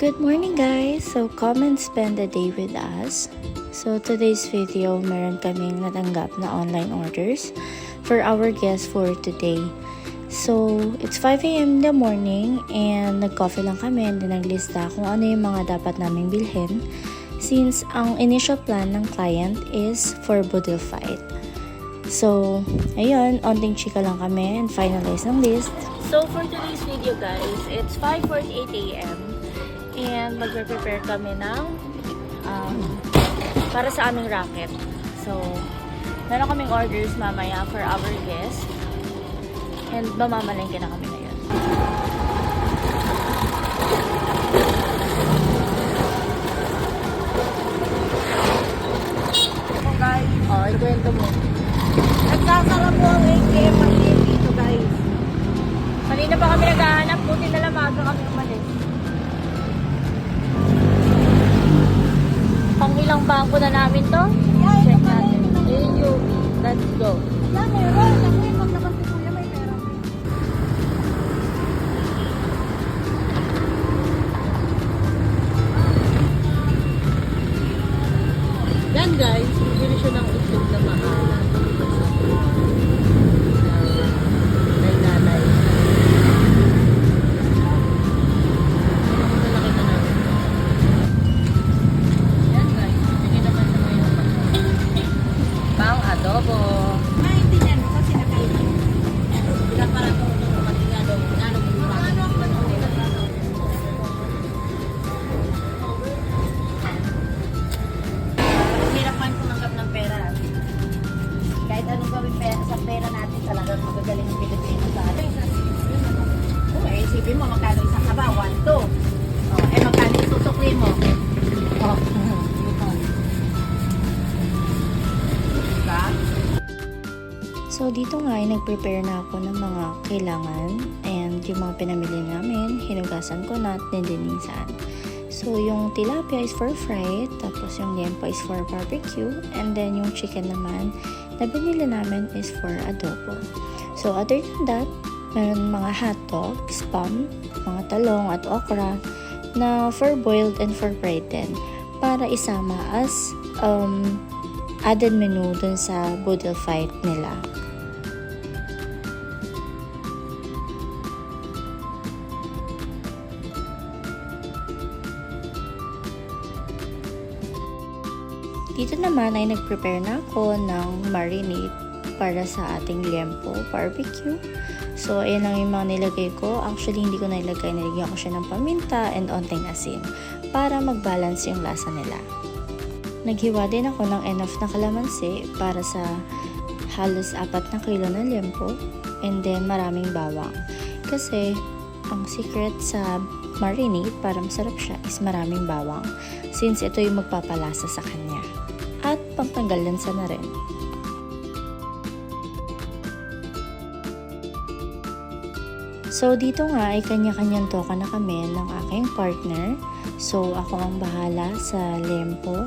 Good morning guys! So come and spend the day with us. So today's video, meron kaming natanggap na online orders for our guests for today. So it's 5 a.m. in the morning and nag-coffee lang kami and then naglista kung ano yung mga dapat naming bilhin since ang initial plan ng client is for Boodle Fight. So ayun, onting chika lang kami and finalize ng list. So for today's video guys, it's 5:48 a.m. and magpe-prepare kami ng para sa aming racket. So, meron kaming orders mamaya for our guests and mamamalengke na kami ngayon. So guys, Ikwento mo. nagkasara po ang ATM machine dito guys. Kanina pa kami naghahanap, buti na lang maaga kami umalis. Pang ilang bangko na namin to? Check natin. AUB. Let's go. Yan, meron. Naku, pag naman si Kuya may pera. Yan guys, bibili siya ng itlog na maalat. Kay nanay. Nakita namin. Yan guys, bibili naman siya ngayon. Pang adobo. Maintindihan mo kasi nakainin. Bila para ito kasi nga daw, ano mo hirapan kumanggap ng pera. Kahit anong gawin sa pera natin, talagang magagaling ang Pilipino sa atin. Isipin mo, magkano isang kaba? 1, 2. Magkano yung susukli mo? Diba? So dito nga ay nag-prepare na ako ng mga kailangan and yung mga pinamili namin, hinugasan ko na at nilinisan. So yung tilapia is for fry, tapos yung liempo is for barbecue, and then yung chicken naman na binili namin is for adobo. So other than that, meron mga hotdog, spam, mga talong at okra na for boiled and for fried din para isama as added menu dun sa Boodle Fight nila. Dito naman ay nag-prepare na ako ng marinade para sa ating liempo barbecue. So, ayan lang yung mga nilagay ko. Actually, hindi ko nilagay. Nilagyan ko siya ng paminta and onting asin para mag-balance yung lasa nila. Naghiwa din ako ng enough na kalamansi para sa halos 4 na kilo na liempo and then maraming bawang. Kasi, ang secret sa marinade para masarap siya is maraming bawang since ito yung magpapalasa sa kanya. At pangtanggal lansa na rin. So dito nga ay kanya-kanyang toka na kami ng aking partner. So ako ang bahala sa liempo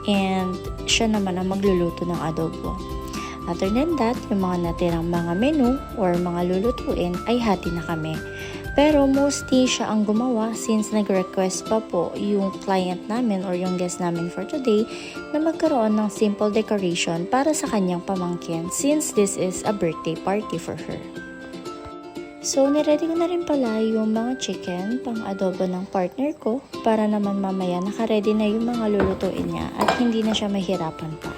and siya naman ang magluluto ng adobo. Other than that, yung mga natirang mga menu or mga lulutuin ay hati na kami. Pero mostly siya ang gumawa since nag-request pa po yung client namin or yung guest namin for today na magkaroon ng simple decoration para sa kanyang pamangkin since this is a birthday party for her. So, niready ko na rin pala yung mga chicken pang adobo ng partner ko para naman mamaya naka-ready na yung mga lulutuin niya at hindi na siya mahirapan pa.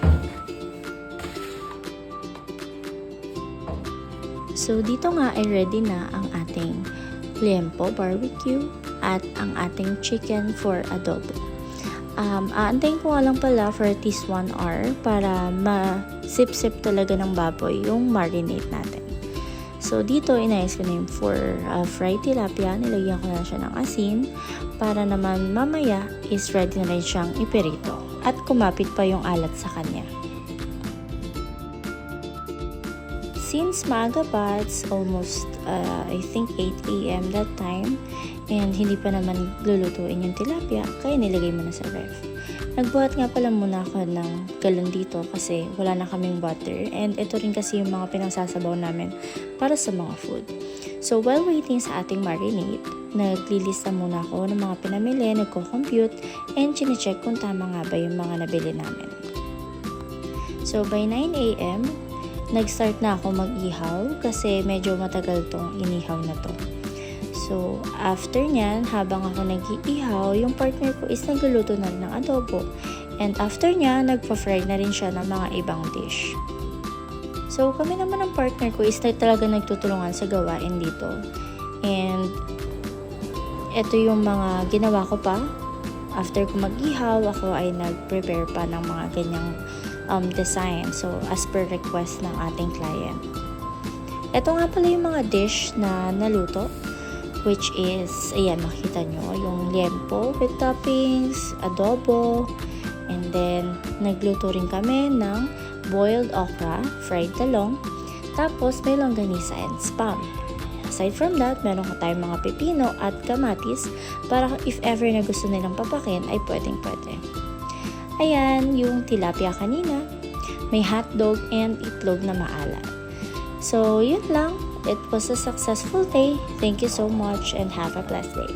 So, dito nga ay ready na ang ating liempo barbecue at ang ating chicken for adobo. Aantayin ko nga lang pala for at least 1 hour para ma-sip-sip talaga ng baboy yung marinade natin. So dito inayos ko na yung for fried tilapia, nilagyan ko na siya ng asin para naman mamaya is ready na rin siyang iperito at kumapit pa yung alat sa kanya. Since maaga pa, it's almost I think 8 a.m. that time and hindi pa naman lulutuin yung tilapia kaya nilagay mo na sa ref. Nagbuhat nga pala muna ako ng galon dito kasi wala na kaming butter and ito rin kasi yung mga pinangsasabaw namin para sa mga food. So while waiting sa ating marinade, naglilista muna ako ng mga pinamili, nagko-compute, and chinecheck kung tama nga ba yung mga nabili namin. So by 9 a.m., nag-start na ako mag-ihaw kasi medyo matagal tong inihaw na to. So after nyan, habang ako nag-iihaw, yung partner ko is nagluluto na rin ng adobo. And after nya, nagpa-fry na rin siya ng mga ibang dish. So kami naman ng partner ko is talaga nagtutulungan sa gawain dito. And ito yung mga ginawa ko pa. After ko mag-ihaw, ako ay nag-prepare pa ng mga ganyang design. So as per request ng ating client. Ito nga pala yung mga dish na naluto. Which is, ayan, makita nyo, yung liempo with toppings, adobo, and then nagluto rin kami ng boiled okra, fried talong, tapos may longganisa and spam. Aside from that, meron tayong mga pepino at kamatis para if ever na gusto nilang papakin ay pwedeng-pwede. Ayan, yung tilapia kanina, may hotdog and itlog na maalat. So, yun lang. It was a successful day. Thank you so much and have a blessed day.